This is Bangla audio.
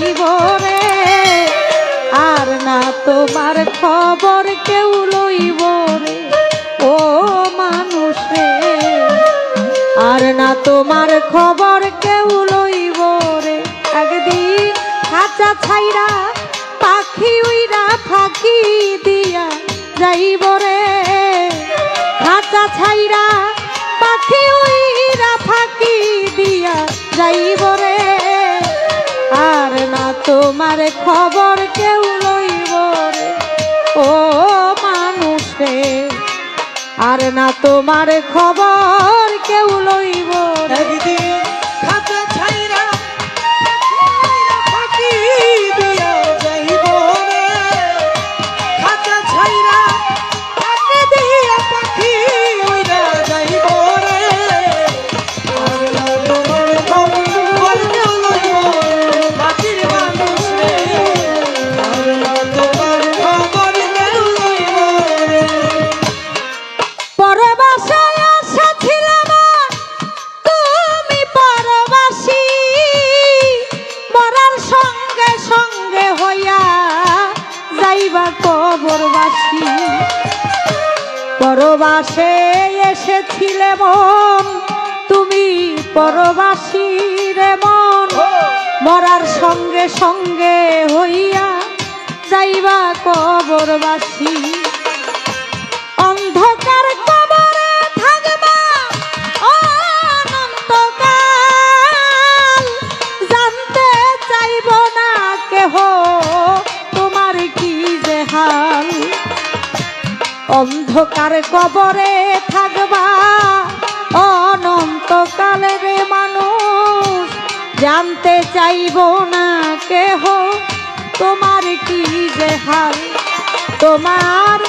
যাইব রে, আর না তোমার খবর কেউ লইব রে ও মানুষ রে, আর না তোমার খবর কেউ লইব রে। একদিন খাঁচা ছাইরা পাখি উইরা ফাঁকি দিয়া যাইব রে, খাঁচা ছাইরা পাখি উইরা ফাঁকি দিয়া যাইব রে, আর না তোমার খবর কেউ লইব রে ও মানুষ রে, আর না তোমার খবর কেউ লইব রে। একদিন খাঁচা ছাইরা ফাঁকি দিয়া যাইব রে, খাঁচা ছাইরা ফাঁকি দিয়া পাখি উইরা যাইব রে, আর না তোমার খবর কেউ লইব মাটির মানুষ রে, আর না তোমার খবর কেউ লইব রে। পরবাসায় এসেছিলাম তুমি পরবাসী, মরার সঙ্গে সঙ্গে হইয়া যাইবা কবরবাসী। পরবাসে এসেছিলে মন তুমি পরবাসী রে মন, মরার সঙ্গে সঙ্গে হইয়া যাইবা কবরবাসী। অন্ধকার কবরে থাকবা অনন্তকাল, জানতে চাইব না কেহ তোমার কি যে হাল। অন্ধকার কবরে থাকবা অনন্তকাল রে মানুষ, জানতে চাইব না কেহ তোমার কি যে হাল। তোমার